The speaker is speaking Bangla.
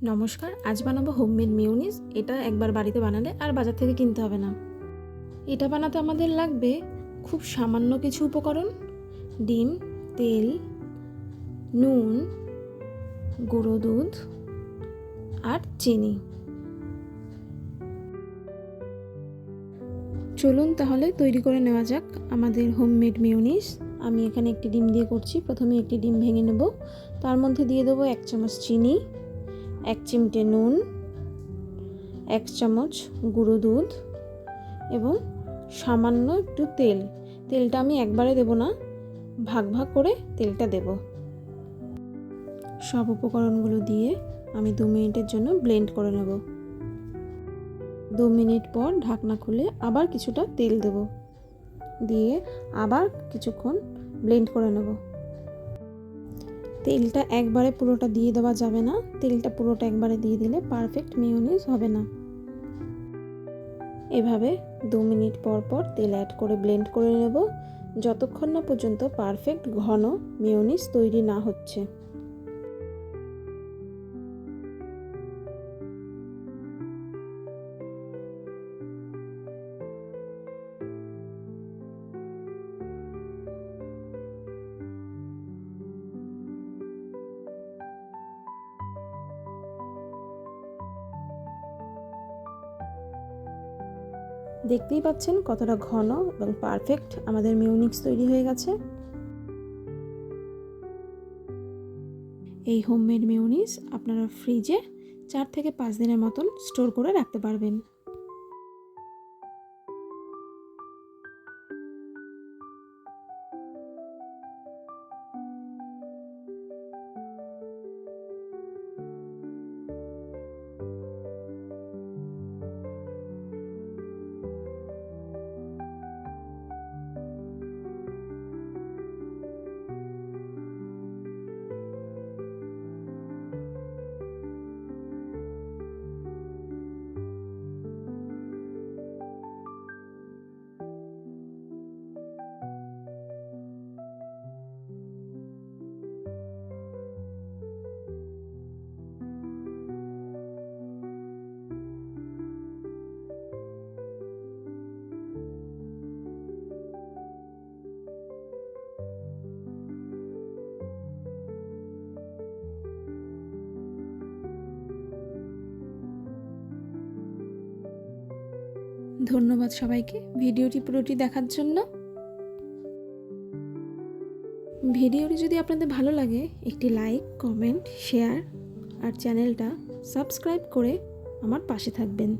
নমস্কার, আজ বানাবো হোমমেড মেয়োনিজ। এটা একবার বাড়িতে বানালে আর বাজার থেকে কিনতে হবে না। এটা বানাতে আমাদের লাগবে খুব সামান্য কিছু উপকরণ: ডিম, তেল, নুন, গুঁড়ো দুধ আর চিনি। চলুন তাহলে তৈরি করে নেওয়া যাক আমাদের হোমমেড মেয়োনিজ। আমি এখানে একটি ডিম দিয়ে করছি। প্রথমে একটি ডিম ভেঙে নেব, তার মধ্যে দিয়ে দেবো 1 চামচ চিনি, 1 চিমটে নুন, 1 চামচ গুঁড়ো দুধ এবং সামান্য একটু তেল। তেলটা আমি একবারে দেব না, ভাগ ভাগ করে তেলটা দেব। সব উপকরণগুলো দিয়ে আমি 2 মিনিটের জন্য ব্লেন্ড করে নেব। 2 মিনিট পর ঢাকনা খুলে আবার কিছুটা তেল দেব, দিয়ে আবার কিছুক্ষণ ব্লেন্ড করে নেব। তেলটা একবারে পুরোটা দিয়ে দেওয়া যাবে না, তেলটা পুরোটা একবারে দিয়ে দিলে পারফেক্ট মেয়োনিজ হবে না। এভাবে 2 মিনিট পর পর তেল অ্যাড করে ব্লেন্ড করে নেব, যতক্ষণ না পর্যন্ত পারফেক্ট ঘন মেয়োনিজ তৈরি না হচ্ছে। দেখতেই পাচ্ছেন কতটা ঘন এবং পারফেক্ট আমাদের মেয়োনিজ তৈরি হয়ে গেছে। এই হোমমেড মেয়োনিজ আপনারা ফ্রিজে 4 থেকে 5 দিনের মতন স্টোর করে রাখতে পারবেন। ধন্যবাদ সবাইকে ভিডিওটি পুরোটি দেখার জন্য। ভিডিওটি যদি আপনাদের ভালো লাগে একটি লাইক, কমেন্ট, শেয়ার আর চ্যানেলটা সাবস্ক্রাইব করে আমার পাশে থাকবেন।